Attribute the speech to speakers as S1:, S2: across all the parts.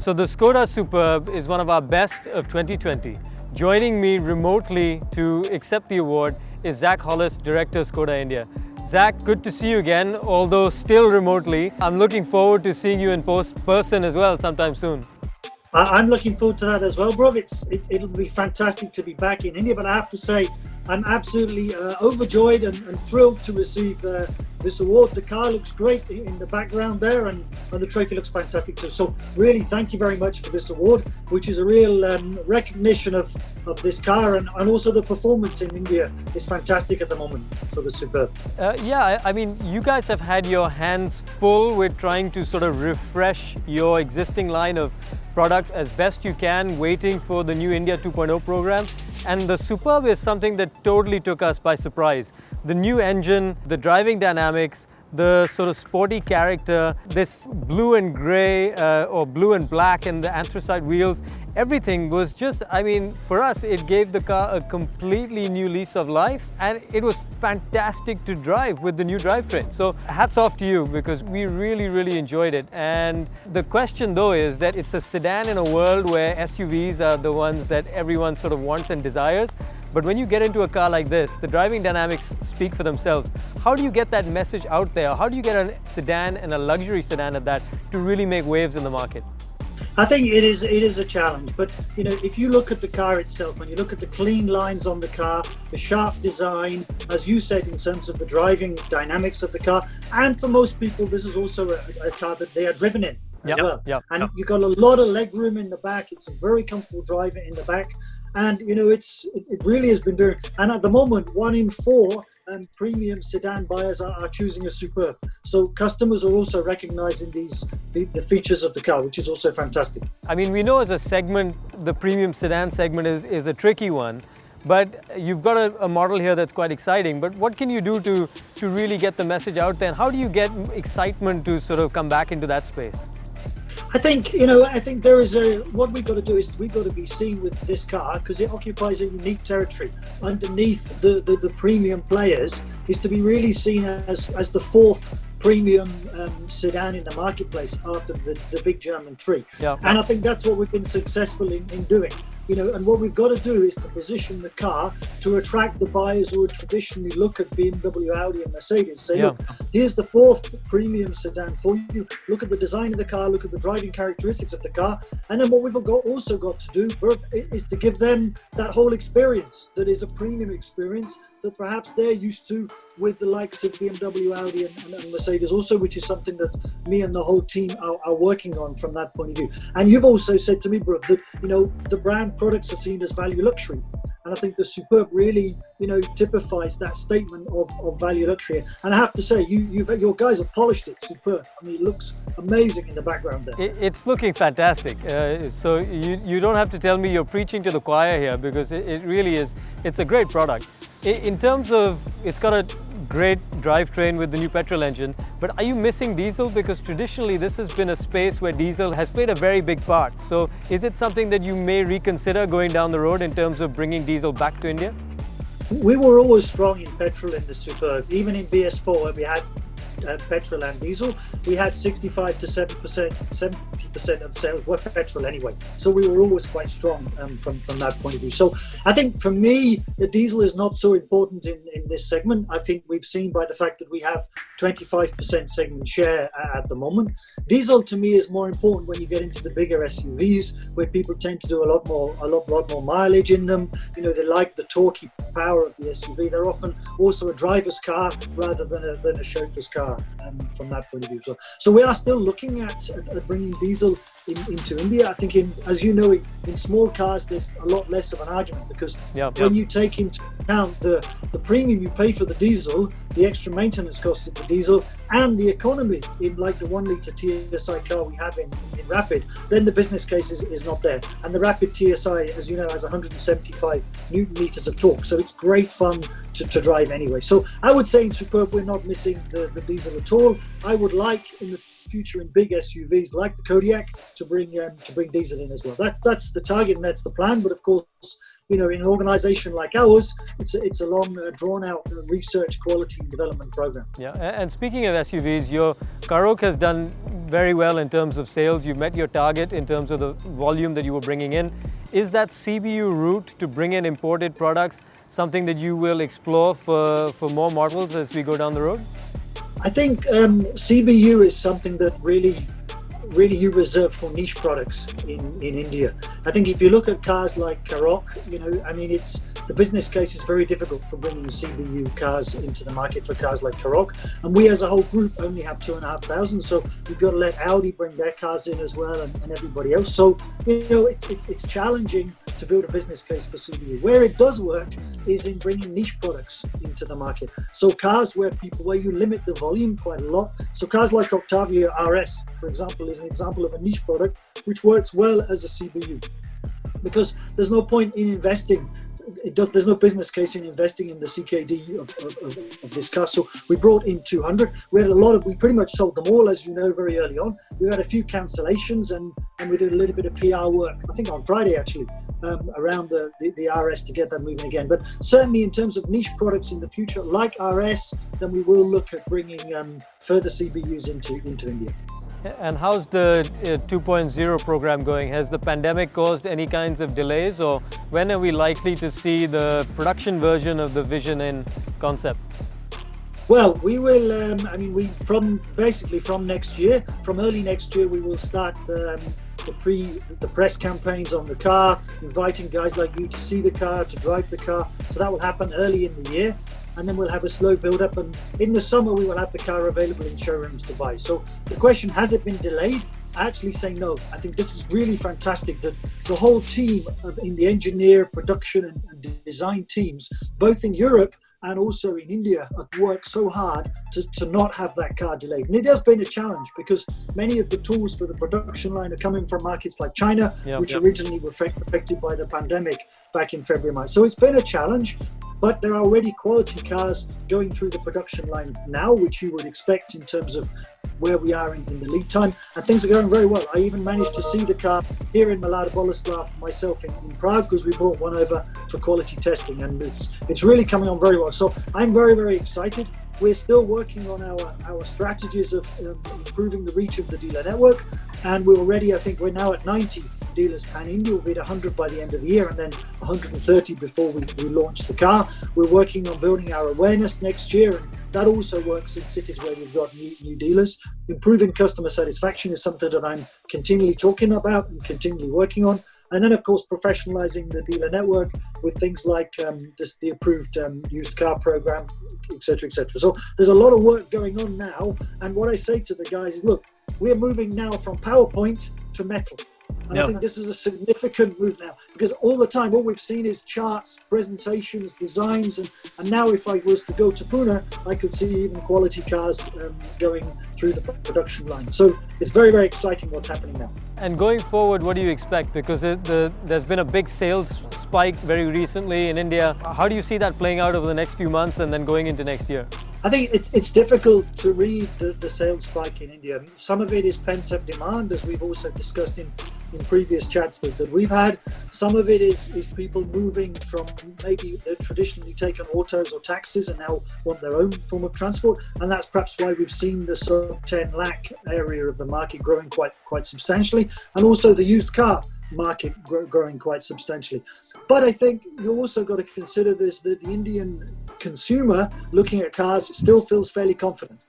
S1: So the Škoda Superb is one of our best of 2020. Joining me remotely to accept the award is Zach Hollis, Director of Škoda India. Zach, good to see you again, although still remotely. I'm looking forward to seeing you in person as well sometime soon.
S2: I'm looking forward to that as well, bro. It'll be fantastic to be back in India, but I have to say, I'm absolutely overjoyed and thrilled to receive this award. The car looks great in the background there, and the trophy looks fantastic too. So really, thank you very much for this award, which is a real recognition of this car, and also the performance in India is fantastic at the moment for the Superb.
S1: Yeah, I mean, you guys have had your hands full with trying to sort of refresh your existing line of products as best you can, waiting for the new India 2.0 program. And the Superb is something that totally took us by surprise. The new engine, the driving dynamics, the sort of sporty character, this blue and grey or blue and black and the anthracite wheels, everything was just, I mean, for us, it gave the car a completely new lease of life, and it was fantastic to drive with the new drivetrain. So hats off to you, because we really enjoyed it. And the question though is that it's a sedan in a world where SUVs are the ones that everyone sort of wants and desires. But when you get into a car like this, the driving dynamics speak for themselves. How do you get that message out there? How do you get a sedan, and a luxury sedan at that, to really make waves in the market?
S2: I think it is a challenge, but you know, if you look at the car itself, when you look at the clean lines on the car, the sharp design, as you said, in terms of the driving dynamics of the car, and for most people, this is also a car that they are driven in as well. And you've got a lot of leg room in the back. It's a very comfortable driver in the back. And you know, it really has been doing. And at the moment, 1 in 4 premium sedan buyers are choosing a Superb. So customers are also recognizing the features of the car, which is also fantastic.
S1: I mean, we know as a segment, the premium sedan segment is a tricky one. But you've got a model here that's quite exciting. But what can you do to really get the message out there? And how do you get excitement to sort of come back into that space?
S2: I think what we've got to do is we've got to be seen with this car, because it occupies a unique territory underneath the premium players, is to be really seen as the 4th premium sedan in the marketplace after the big German 3. And I think that's what we've been successful in doing. You know, and what we've got to do is to position the car to attract the buyers who would traditionally look at BMW, Audi and Mercedes. Say, look, here's the 4th premium sedan for you. Look at the design of the car, look at the driving characteristics of the car. And then what we've also got to do, Bert, is to give them that whole experience that is a premium experience that perhaps they're used to with the likes of BMW, Audi and Mercedes also, which is something that me and the whole team are working on from that point of view. And you've also said to me, Bert, that, you know, the brand products are seen as value luxury. And I think the Superb really, you know, typifies that statement of value luxury. And I have to say, your guys have polished it superb. I mean, it looks amazing in the background there.
S1: It's looking fantastic. So you don't have to tell me you're preaching to the choir here, because it really is. It's a great product. In terms of, it's got a great drivetrain with the new petrol engine, but are you missing diesel? Because traditionally this has been a space where diesel has played a very big part. So is it something that you may reconsider going down the road in terms of bringing diesel back to India?
S2: We were always strong in petrol in the Superb. Even in BS4, where we had petrol and diesel, we had 65 to 70% of sales were petrol anyway. So we were always quite strong from that point of view. So I think for me, the diesel is not so important in this segment. I think we've seen by the fact that we have 25% segment share at the moment. Diesel to me is more important when you get into the bigger SUVs, where people tend to do a lot more mileage in them. You know, they like the torquey power of the SUV. They're often also a driver's car rather than a chauffeur's car from that point of view. So we are still looking at bringing diesel into India. I think, as you know, in small cars, there's a lot less of an argument, because when you take into account the premium you pay for the diesel, the extra maintenance costs of the diesel, and the economy in like the 1 litre TSI car we have in Rapid, then the business case is not there. And the Rapid TSI, as you know, has 175 Newton meters of torque, so it's great fun to drive anyway. So I would say in Superb, we're not missing the diesel at all. I would like in the future in big SUVs like the Kodiaq to bring diesel in as well. That's the target and that's the plan. But of course, you know, in an organisation like ours, it's a long, drawn-out research, quality and development program.
S1: Yeah, and speaking of SUVs, your Karoq has done very well in terms of sales. You met your target in terms of the volume that you were bringing in. Is that CBU route to bring in imported products something that you will explore for more models as we go down the road?
S2: I think CBU is something that really you reserve for niche products in India. I think if you look at cars like Karoq, it's the business case is very difficult for bringing CBU cars into the market for cars like Karoq, and we as a whole group only have 2,500, so we've got to let Audi bring their cars in as well, and everybody else. So it's challenging to build a business case for CBU. Where it does work is in bringing niche products into the market. So cars where you limit the volume quite a lot. So cars like Octavia RS, for example, is an example of a niche product which works well as a CBU, because there's no point in investing. There's no business case in investing in the CKD of this car. So we brought in 200. We pretty much sold them all, as you know, very early on. We had a few cancellations, and we did a little bit of PR work, I think on Friday actually, around the RS to get that moving again. But certainly in terms of niche products in the future, like RS, then we will look at bringing further CBUs into India.
S1: And how's the 2.0 program going? Has the pandemic caused any kinds of delays, or when are we likely to see the production version of the Vision in concept?
S2: Well, we will, from next year, from early next year, we will start the press campaigns on the car, inviting guys like you to see the car, to drive the car. So that will happen early in the year. And then we'll have a slow build up, and in the summer we will have the car available in showrooms to buy. So the question, has it been delayed? I actually say no. I think this is really fantastic that the whole team in the engineer, production and design teams, both in Europe and also in India, have worked so hard to not have that car delayed. And it has been a challenge because many of the tools for the production line are coming from markets like China, which originally were affected by the pandemic back in February, March. So it's been a challenge, but there are already quality cars going through the production line now, which you would expect in terms of where we are in the lead time, and things are going very well. I even managed to see the car here in Mlada Boleslav myself in Prague, because we brought one over for quality testing, and it's really coming on very well. So I'm very, very excited. We're still working on our strategies of improving the reach of the dealer network, and we're already, I think we're now at 90 dealers pan-India. We'll be at 100 by the end of the year, and then 130 before we launch the car. We're working on building our awareness next year, and that also works in cities where we've got new dealers. Improving customer satisfaction is something that I'm continually talking about and continually working on. And then, of course, professionalizing the dealer network with things like the approved used car program, etc., etc. So there's a lot of work going on now. And what I say to the guys is, look, we're moving now from PowerPoint to metal. And I think this is a significant move now, because all the time, all we've seen is charts, presentations, designs, and now if I was to go to Pune, I could see even quality cars going through the production line. So it's very, very exciting what's happening now.
S1: And going forward, what do you expect? Because there's been a big sales spike very recently in India. How do you see that playing out over the next few months and then going into next year?
S2: I think it's difficult to read the sales spike in India. Some of it is pent-up demand, as we've also discussed in previous chats that we've had. Some of it is people moving from maybe they've traditionally taken autos or taxis and now want their own form of transport. And that's perhaps why we've seen the sort of 10 lakh area of the market growing quite substantially. And also the used car market growing quite substantially. But I think you also got to consider this, that the Indian consumer looking at cars still feels fairly confident.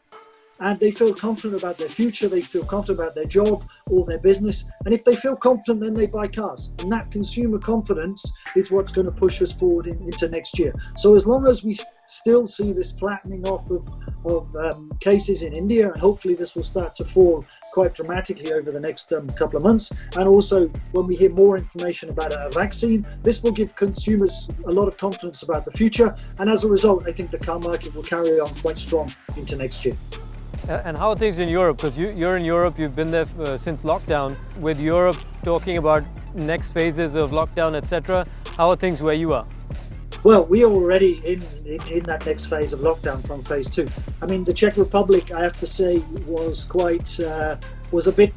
S2: And they feel confident about their future, they feel confident about their job or their business. And if they feel confident, then they buy cars. And that consumer confidence is what's going to push us forward into next year. So as long as we still see this flattening off of cases in India, and hopefully this will start to fall quite dramatically over the next couple of months. And also when we hear more information about a vaccine, this will give consumers a lot of confidence about the future. And as a result, I think the car market will carry on quite strong into next year.
S1: And how are things in Europe? Because you're in Europe, you've been there since lockdown. With Europe talking about next phases of lockdown, etc., how are things where you are?
S2: Well, we are already in that next phase of lockdown from phase 2. I mean, the Czech Republic, I have to say, was a bit,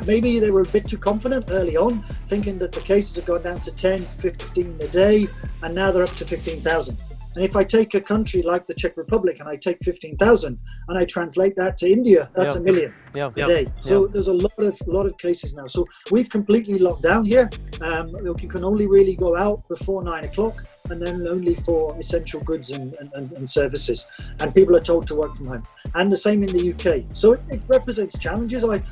S2: maybe they were a bit too confident early on, thinking that the cases had gone down to 10, 15 a day, and now they're up to 15,000. And if I take a country like the Czech Republic and I take 15,000 and I translate that to India, that's a million.
S1: Yeah.
S2: a day. So there's a lot of cases now. So we've completely locked down here. You can only really go out before 9 o'clock, and then only for essential goods and services. And people are told to work from home. And the same in the UK. So it represents challenges. I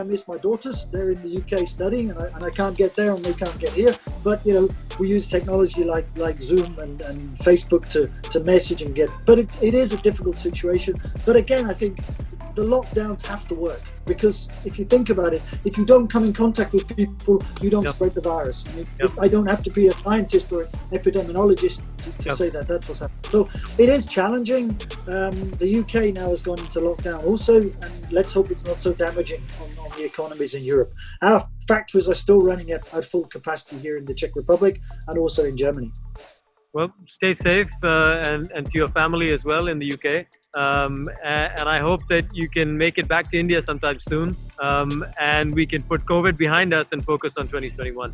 S2: miss my daughters. They're in the UK studying, and I can't get there, and they can't get here. But we use technology like Zoom and Facebook to message and get. But it is a difficult situation. But again, I think the lockdowns have to work, because if you think about it, if you don't come in contact with people, you don't spread the virus. I don't have to be a scientist or an epidemiologist to say that that's what's happening. So it is challenging. The UK now has gone into lockdown also, and let's hope it's not so damaging on the economies in Europe. Our factories are still running at full capacity here in the Czech Republic and also in Germany.
S1: Well, stay safe and to your family as well in the UK. And I hope that you can make it back to India sometime soon, and we can put COVID behind us and focus on 2021.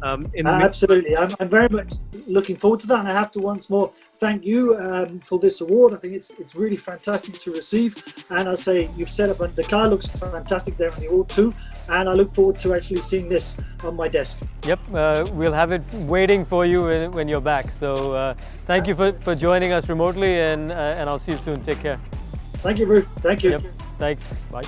S2: Absolutely. I'm very much looking forward to that. And I have to once more thank you for this award. I think it's really fantastic to receive. And I say you've set up, the car looks fantastic there on the award too. And I look forward to actually seeing this on my desk.
S1: Yep, we'll have it waiting for you when you're back. So thank you for joining us remotely, and I'll see you soon. Take care.
S2: Thank you, Ruth. Thank you.
S1: Yep. Thanks. Bye.